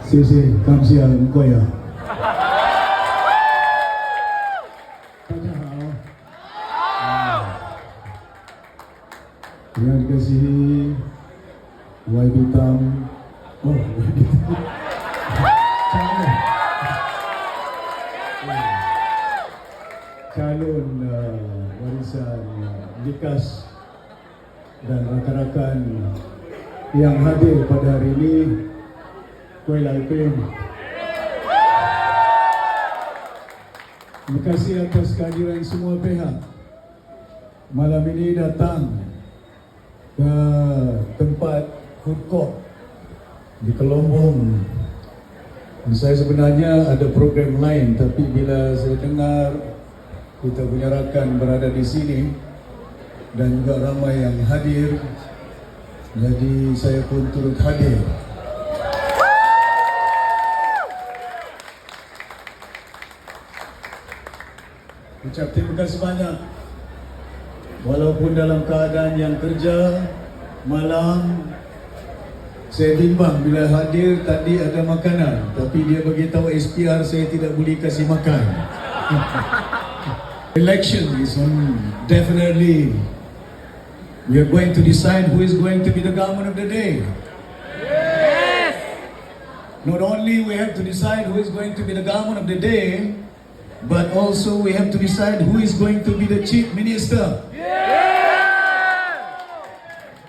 谢谢，感谢各位。大家好，yang dikasihi YB Tam, YB Tam, calon warisan Likas dan rakan-rakan yang hadir pada hari ini, Kuala Lumpur. Terima kasih atas kehadiran semua pihak malam ini datang ke tempat food court di Kelombong. Saya sebenarnya ada program lain, tapi bila saya dengar kita punya rakan berada di sini dan juga ramai yang hadir, jadi saya pun turut hadir. Ucap terima kasih banyak. Walaupun dalam keadaan yang kerja malam, saya bimbang bila hadir tadi ada makanan, tapi dia beritahu SPR saya tidak boleh kasih makan. Election is on, definitely we are going to decide who is going to be the government of the day. Yes. Not only we have to decide who is going to be the government of the day, but also we have to decide who is going to be the chief minister.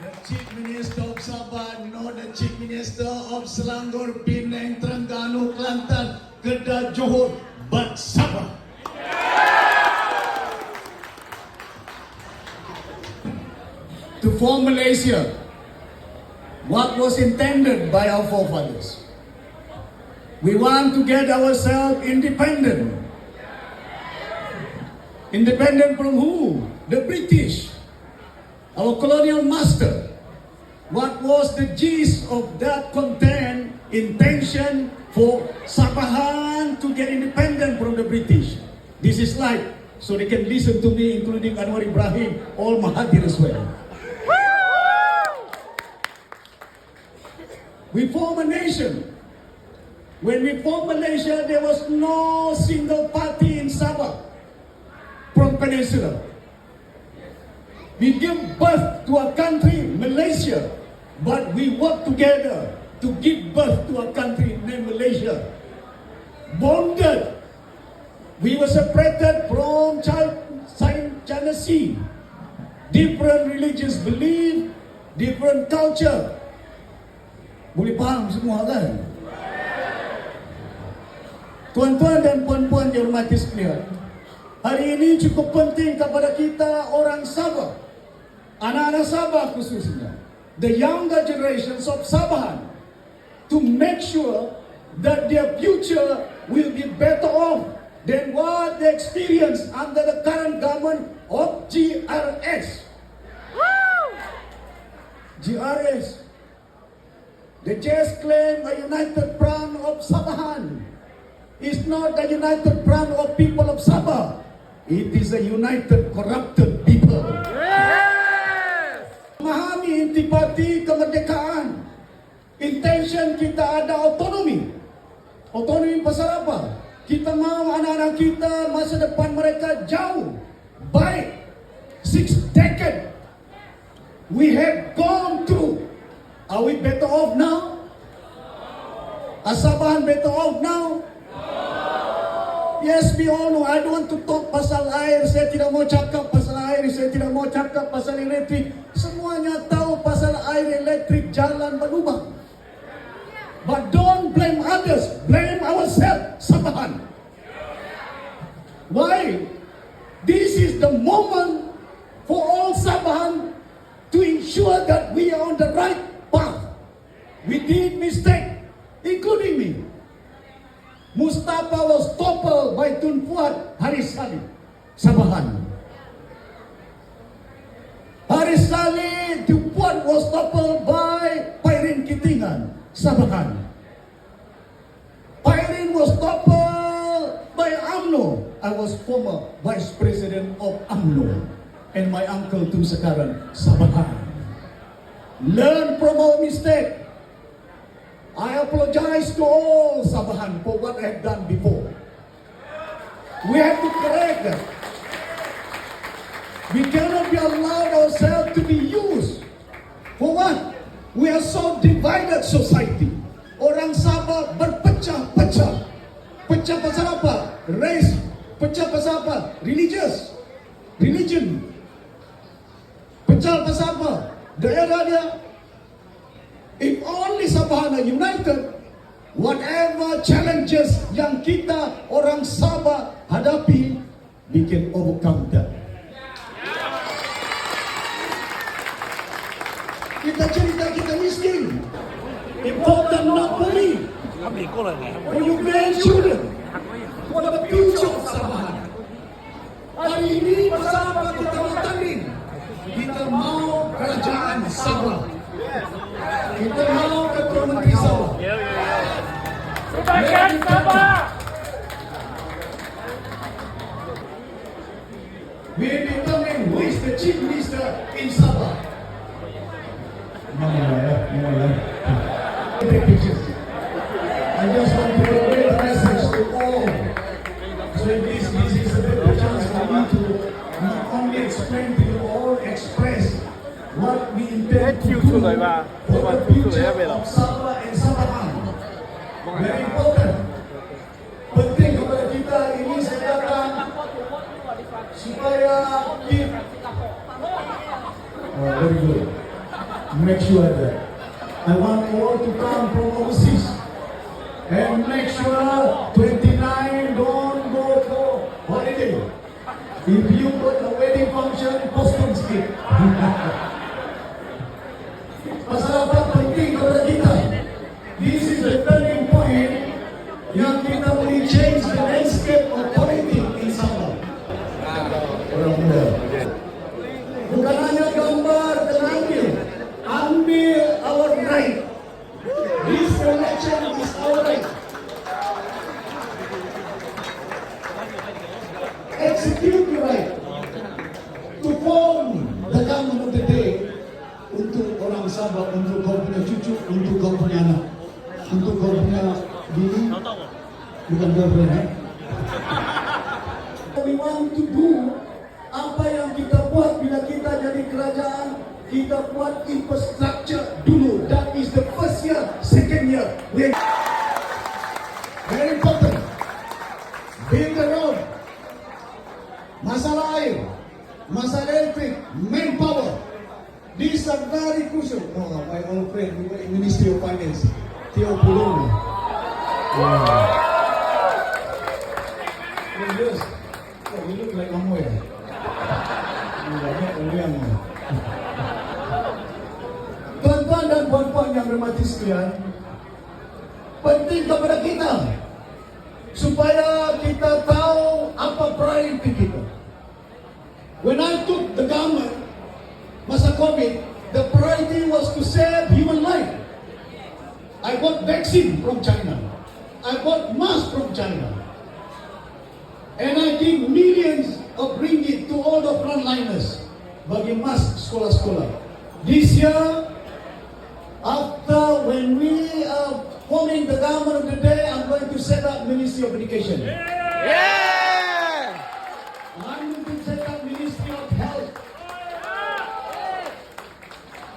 The chief minister of Sabah, not the chief minister of Selangor, Penang, Terengganu, Kelantan, Kedah, Johor, but Sabah. To form Malaysia, what was intended by our forefathers. We want to get ourselves independent. Independent from who? The British, our colonial master. What was the gist of that content, intention for Sabahan to get independent from the British? This is like, so they can listen to me, including Anwar Ibrahim, all Mahathir as well. We form a nation. When we formed Malaysia, there was no single party in Sabah from Peninsula. We give birth to a country, Malaysia, but we work together to give birth to a country named Malaysia. Bonded. We were separated from China Sea. Different religious belief, different culture. Boleh faham semua kan? Tuan-tuan dan puan-puan yang hormati sekalian, hari ini cukup penting kepada kita orang Sabah, anak-anak Sabah khususnya, the younger generations of Sabahan, to make sure that their future will be better off than what they experience under the current government of GRS. GRS. They just claim a united front of Sabahan. It's not a united front of people of Sabah. It is a united corrupted people. Yes! Memahami intipati kemerdekaan. Intention kita ada autonomi. Autonomi pasal apa? Kita mahu anak-anak kita masa depan mereka jauh, baik. 6 decades we have gone through. Are we better off now? Are Sabahan better off now? Yes, we all know. I don't want to talk pasal air. Saya tidak mau cakap pasal air. Saya tidak mau cakap pasal elektrik. Semuanya tahu pasal air, elektrik, jalan berlubang. But don't blame others. Blame ourselves, Sabahan. Why? This is the moment for all Sabahan to ensure that we are on the right path. We did mistake, including me. Mustafa was toppled by Tun Fuad Haris Saleh, Sabahan. Haris Saleh, Tun Fuad was toppled by Pairin Kitingan, Sabahan. Pairin was toppled by UMNO. I was former vice president of UMNO. And my uncle Tun Sekaran, Sabahan. Learn from our mistake. I apologize to all Sabahan for what I have done before. We have to correct that. We cannot be allowed ourselves to be used. For what? We are so divided society. Orang Sabah berpecah-pecah. Pecah pasal apa? Race. Pecah pasal apa? Religion. Pecah pasal apa? Daerah dia. If only Sabahan are united, whatever challenges yang kita orang Sabah hadapi, we can overcome that. Kita cerita kita miskin. Important not for me, for your grandchildren, for the future of Sabahan. Hari ini bersama kita bertanding. Kita mau kerajaan Sabah. Kita mau Ketua Menteri Sabah. Sebagian Sabah. We determine who is the chief minister in Sabah. Take pictures. I just want to convey the message to all. So this is a better chance for me to not only explain to you all, express what we intend to do for the future of Sabah and Sabahan. Very important. Penting kepada kita ini saya datang supaya kita very good. Make sure that I want all to come from overseas and make sure 29 don't go for holiday. If you got a wedding function, postpone it. Pasal apa penting kepada kita? This is the turning point yang kita boleh change the landscape of politics in Sabah. Orang muda. Bukan hanya gambar dan ambil our right. This election is our right. Execute the right to form the government of the day untuk orang Sabah, untuk kau punya cucu, untuk kau punya anak, untuk kau punya bini, bukan girlfriend. We want to do apa yang kita buat bila kita jadi kerajaan. Kita buat infrastructure dulu. That is the first year, second year. Very important. Build the road. Masalah air, masalah elektrik, manpower. These are very crucial. Oh, my old friend, we were in Ministry of Finance, Theo Pulong. Yes. Oh, you look like Amoy. Tuan-tuan dan puan-puan yang berhormati sekalian, penting kepada kita supaya kita tahu apa priority kita. When I took the government masa COVID, the priority was to save human life. I got vaccine from China. I got mask from China. And I give millions of ringgit to all the frontliners bagi mask sekolah-sekolah. This year, after when we are forming the government of the day, I'm going to set up Ministry of Education. Yeah! I'm going to set up Ministry of Health.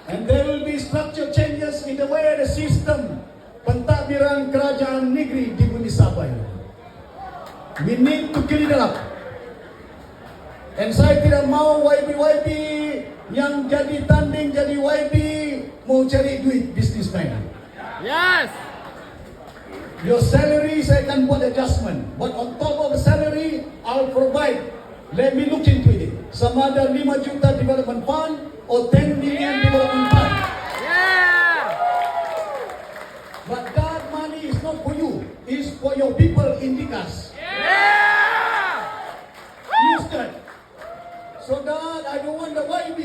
And there will be structure changes in the way the system pentadbiran kerajaan negeri di bumi Sabah ini. We need to clean it up. And saya tidak mau YB yang jadi tanding jadi YB mau cari duit businessman. Yes! Your salary saya akan buat adjustment, but on top of the salary I'll provide. Let me look into it. Sama ada 5 juta development fund or 10 million development fund. Yeah! But that money is not for you. It's for your people in Dikas. Yeah! Use that. So that I don't want the YB,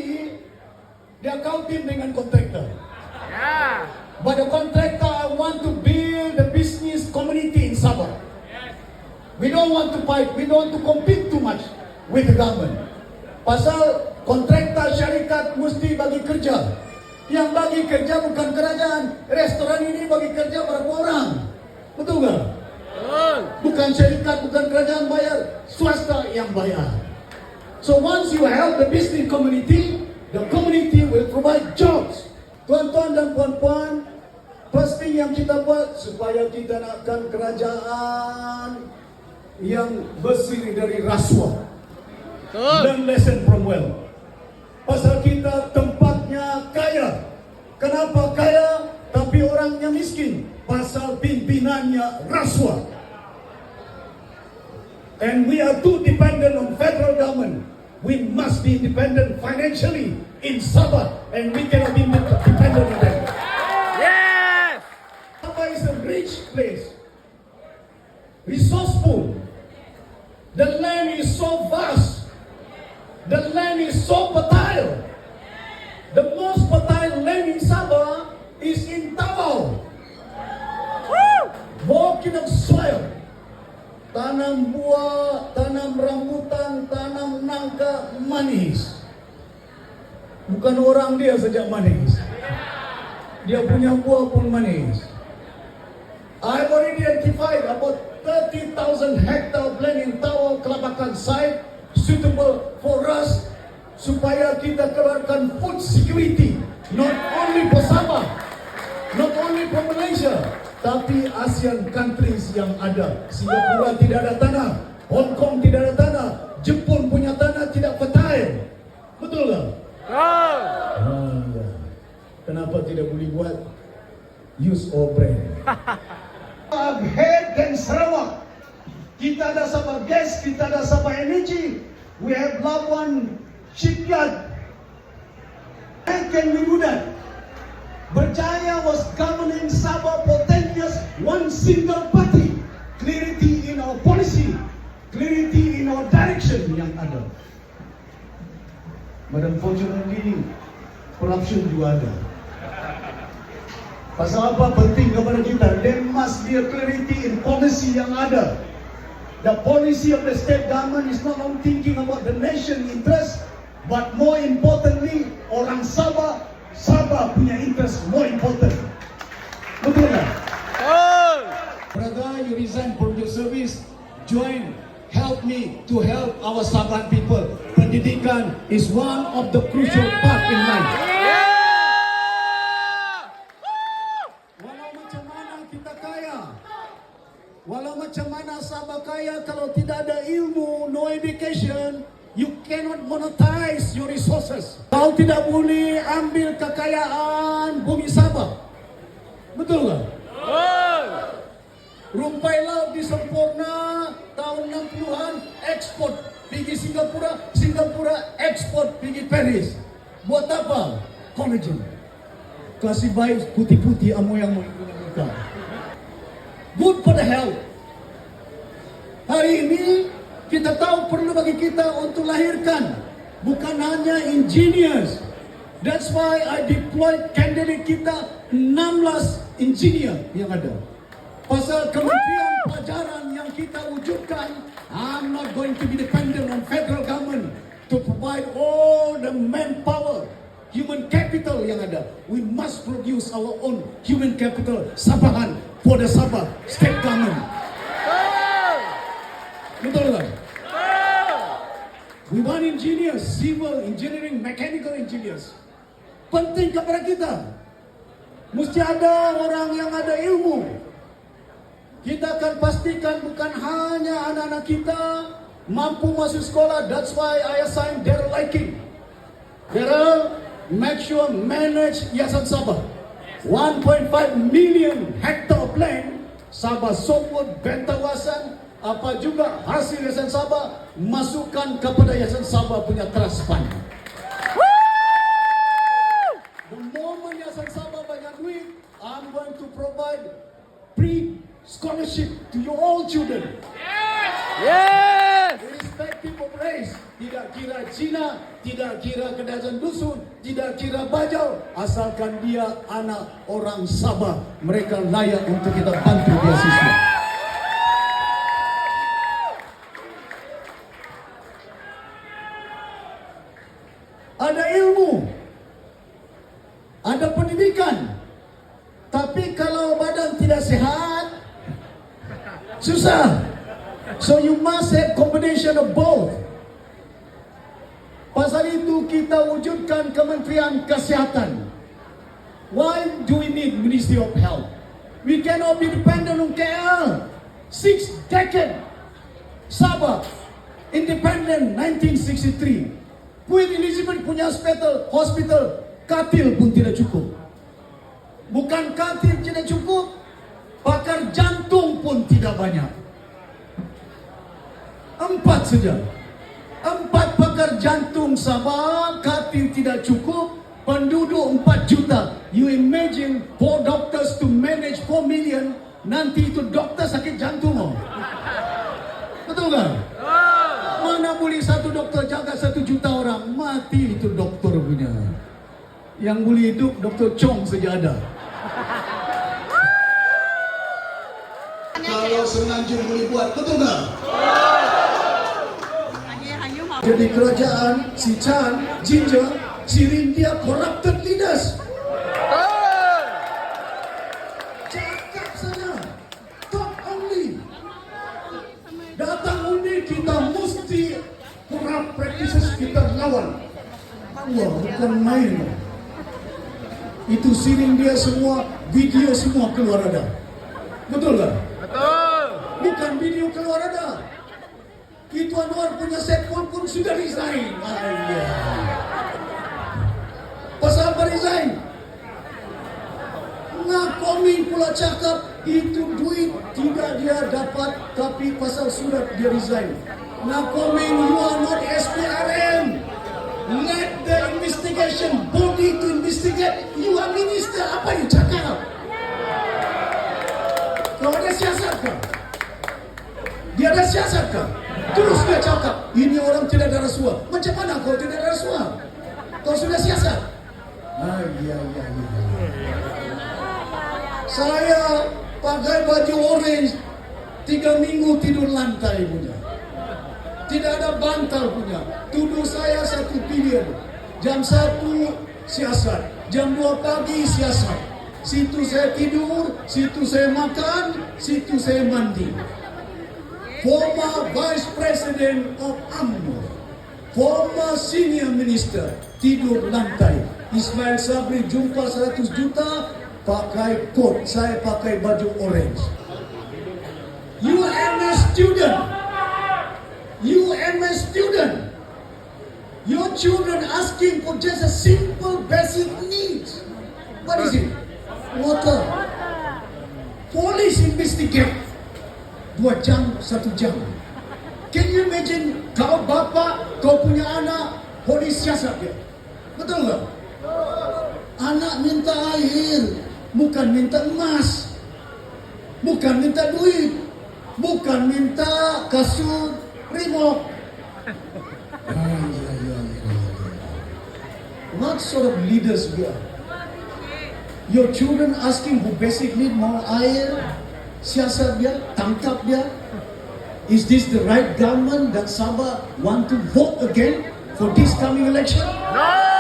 they are counting dengan kontraktor. Yeah! But the contractor, I want to build the business community in Sabah. We don't want to fight, we don't want to compete too much with the government. Pasal kontraktor syarikat mesti bagi kerja. Yang bagi kerja bukan kerajaan. Restoran ini bagi kerja berapa orang? Betul nggak? Betul. Bukan syarikat, bukan kerajaan bayar, swasta yang bayar. So once you help the business community, the community will provide jobs. Tuan-tuan dan puan-puan, pasti yang kita buat supaya kita nakkan kerajaan yang bersih dari rasuah. Betul. Learn lesson from well. Pasal kita tempatnya kaya. Kenapa kaya tapi orangnya miskin? Pasal pimpinannya rasuah. And we are too dependent on federal government. We must be independent financially in Sabah, and we cannot be dependent on them. Yes. Sabah is a rich place, resourceful. The land is so vast. The land is so fertile. The most fertile land in Sabah is in Tawau. Volcanic soil. Tanam buah, tanam rambutan, tanam nangka manis. Bukan orang dia saja manis. Dia punya buah pun manis. I've already identified about 30,000 hectare of land in Tawau Kelabakan site suitable for us supaya kita keluarkan food security not only for Sabah, not only for Malaysia, tapi ASEAN countries yang ada. Singapura tidak ada tanah, Hong Kong tidak ada tanah, Jepun punya tanah tidak fertile. Betul tak? Betul. Kenapa tidak boleh buat use our brain? Head dan Sarawak. Kita ada Sabah Gas, kita ada Sabah Energy. We have Labuan Shipyard. How can we do that? Berjaya was governing Sabah for 10 years, one single party. Clarity in our policy, clarity in our direction yang ada. Madam unfortunately, corruption juga ada. Pasal apa penting kepada kita? There must be a clarity in policy yang ada. The policy of the state government is not only thinking about the nation interest, but more importantly, orang Sabah punya interest more important. Betul tak? Betul. Brother, you resign from your service, join, help me to help our Sabah people. Pendidikan is one of the crucial part in life. Yeah. Walau macam mana kita kaya, walau macam mana Sabah kaya, kalau tidak ada ilmu, no education, you cannot monetize your resources. Kau tidak boleh ambil kekayaan bumi Sabah. Betul tak? Betul. Rumpai laut di Sempurna tahun 60-an ekspor pergi Singapura, Singapura ekspor pergi Paris. Buat apa? Collagen. Kasih baik putih-putih yang mau punya muka. Good for the health. Hari ini kita tahu perlu bagi kita untuk lahirkan bukan hanya engineers. That's why I deployed candidate kita 16 engineer yang ada. Pasal Kementerian Pelajaran yang kita wujudkan, I'm not going to be dependent on federal government to provide all the manpower, human capital yang ada. We must produce our own human capital, Sabahan, for the Sabah state government. Betul tak? We want engineers, civil engineering, mechanical engineers. Penting kepada kita. Mesti ada orang yang ada ilmu. Kita akan pastikan bukan hanya anak-anak kita mampu masuk sekolah. That's why I assign Daryl Liking. Daryl, make sure manage Yayasan Sabah. 1.5 million hectare of land, Sabah Soput, Bentawasan, apa juga hasil Yayasan Sabah, masukkan kepada Yayasan Sabah punya trust fund. The moment Yayasan Sabah banyak duit, I'm going to provide free scholarship to your all children. Yes. Irrespective of race, tidak kira Cina, tidak kira kedasan dusun, tidak kira Bajau, asalkan dia anak orang Sabah, mereka layak untuk kita bantu beasiswa. Ada ilmu, ada combination of both. Pasal itu kita wujudkan Kementerian Kesihatan. Why do we need Ministry of Health? We cannot be dependent on KL. 6 decades. Sabah, independent 1963. Queen Elizabeth punya hospital, katil pun tidak cukup. Bukan katil tidak cukup, pakar jantung pun tidak banyak. 4 saja. 4 pakar jantung Sabah, katil tidak cukup, penduduk 4 juta. You imagine 4 doctors to manage 4 million, nanti itu dokter sakit jantung. Betul kan? Mana boleh satu dokter jaga 1 juta orang, mati itu dokter punya. Yang boleh hidup Dr. Chong saja ada. Kalau Semenanjung boleh buat, betul tak? Jadi kerajaan, si Chan, Ginger, si Rindia corrupted leaders. Cakap saja. Talk only. Datang undi kita mesti corrupt practices kita lawan. Wah, bukan main. Itu siring dia semua, video semua keluar ada. Betul tak? Betul. Bukan video keluar ada. Itu Anwar punya setpol pun sudah resign. Pasal apa resign? Ngakomin pula cakap itu duit tidak dia dapat, tapi pasal surat dia resign. Ngakomin, you are not SPRM. Let the investigation body to investigate. You are minister, apa you cakap? Kau ada siasat kah? Dia ada siasat kah? Terus dia cakap, ini orang tidak ada rasuah. Macam mana kau tidak ada rasuah? Kau sudah siasat. Ya. Saya pakai baju orange 3 minggu tidur lantai punya. Tidak ada bantal punya. Tuduh saya 1 bilion. Jam 1 siasat, jam 2 pagi siasat. Situ saya tidur, situ saya makan, situ saya mandi. Former Vice President of UMNO, former Senior Minister, tidur lantai. Ismail Sabri jumpa 100 juta, pakai coat, saya pakai baju orange. UMS student, your children asking for just a simple basic needs. What is it? Water. Police investigate 2 jam, 1 jam. Can you imagine kau bapa, kau punya anak, polis siasat dia? Betul tak? Anak minta air, bukan minta emas, bukan minta duit, bukan minta kasut remote. What sort of leaders we are? Your children asking for basic need, more air, siasat dia, tangkap dia. Is this the right government that Sabah want to vote again for this coming election? No!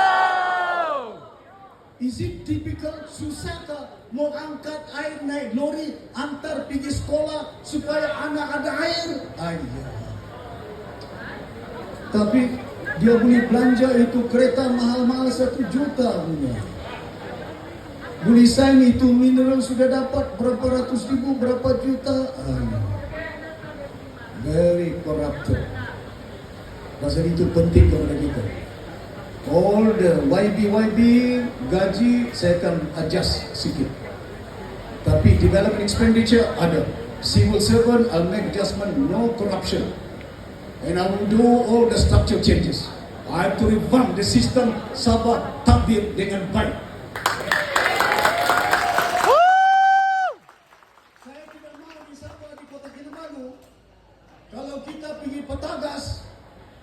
Is it typical? Susah ke mau angkat air naik lori antar pergi sekolah supaya anak ada air? Tapi dia boleh belanja itu kereta mahal-mahal 1 juta punya. Boleh sign itu mineral sudah dapat berapa ratus ribu, berapa juta. Very corrupted. Pasal itu penting kepada kita. All the YB gaji saya akan adjust sikit. Tapi development expenditure ada. Civil servant I'll make adjustment, no corruption. And I will do all the structural changes. I have to revamp the system Sabah tabir dengan baik. Saya tidak mahu di Sabah, di Kota Kinabalu, kalau kita pergi Petagas,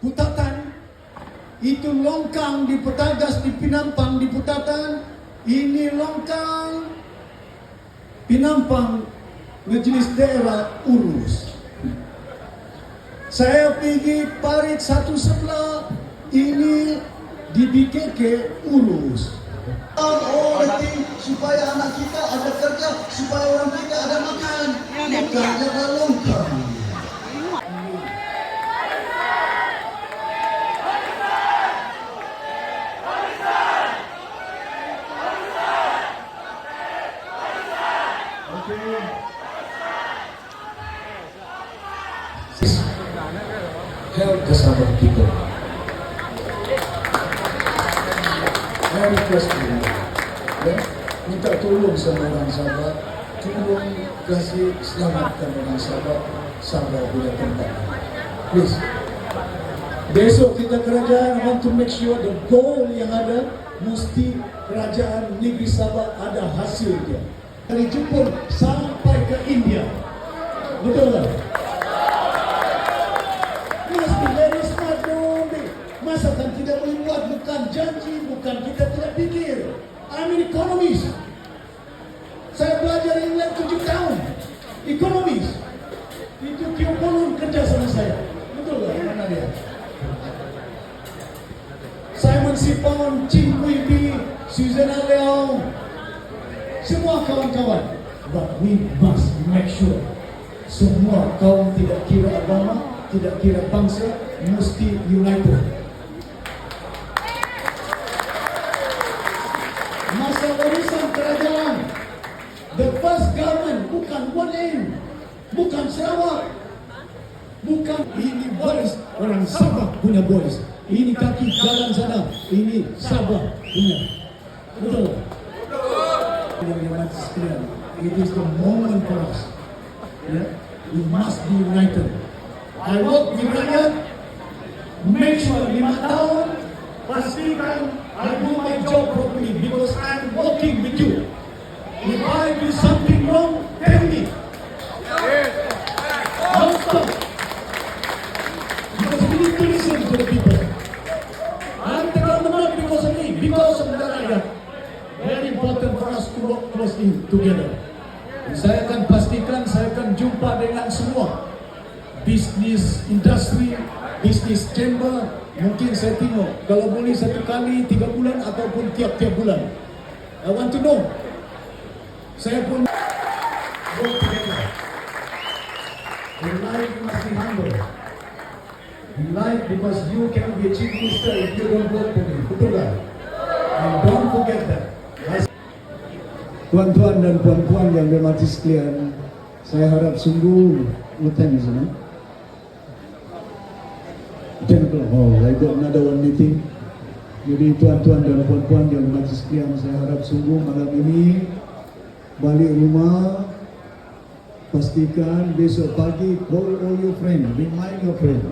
Putatan, itu longkang di Petagas, di Pinampang, di Putatan, ini longkang Pinampang, Majelis Daerah urus. Saya pergi Parit satu sebelah, ini di BKK urus. Supaya anak kita ada kerja, supaya orang kita ada makan, bukan jaga longkang. for people. Saya request you, ya, minta tolong sama orang Sabah, tolong kasih selamatkan orang Sabah, Sabah punya tempat. Please. Besok kita kerajaan want to make sure the goal yang ada mesti kerajaan negeri Sabah ada hasil dia. Dari Jepun sampai ke India. Betul tak? Must be very smart, no? Masa kan tidak boleh buat, bukan janji, bukan kita tidak pikir. I'm an economist. Saya belajar England 7 tahun. Economist. Itu Tio Polun kerja sama saya. Betul tak? Mana dia? Simon Sipon, Chin Wei, Susanna Leong, semua kawan-kawan. But we must make sure semua kaum tidak kira agama, tidak kira bangsa, mesti united. Masa warisan kerajaan, the first government bukan one end, bukan Sarawak, bukan ini waris orang Sabah punya waris. Ini kaki jalan sana, ini Sabah punya. Betul? It is the moment for us. Yeah? We must be united. I work with rakyat, make sure 5 tahun, pastikan I do my job properly because I'm working with you. If I do something wrong, tell me. Don't stop. Because we need to listen to the people. I'm the government because of me, because of the rakyat. Very important for us to work closely together. Saya akan pastikan, saya akan jumpa dengan semua bisnis industri, bisnis chamber. Mungkin saya tengok kalau boleh 1 kali 3 bulan ataupun tiap-tiap bulan. I want to know. Saya pun work together. In life you must be humble. In life because you cannot be a chief minister if you don't work for me. Betul tak? And don't forget that. Tuan-tuan dan puan-puan yang bermati sekalian, saya harap sungguh hutan di sana. 10 o'clock. Oh, I got another one meeting. Jadi tuan-tuan dan puan-puan yang bermati sekalian, saya harap sungguh malam ini balik rumah, pastikan besok pagi call all your friends, remind your friends.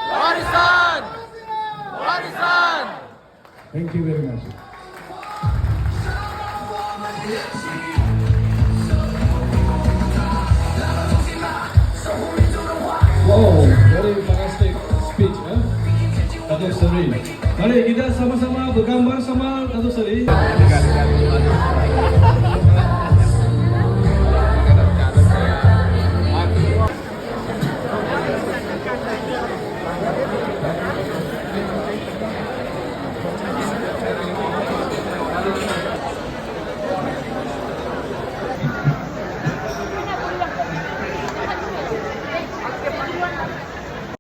Warisan! Warisan! Thank you very much. Wow, very fantastic speech, Datuk Seri. Mari kita sama-sama bergambar sama Datuk Seri.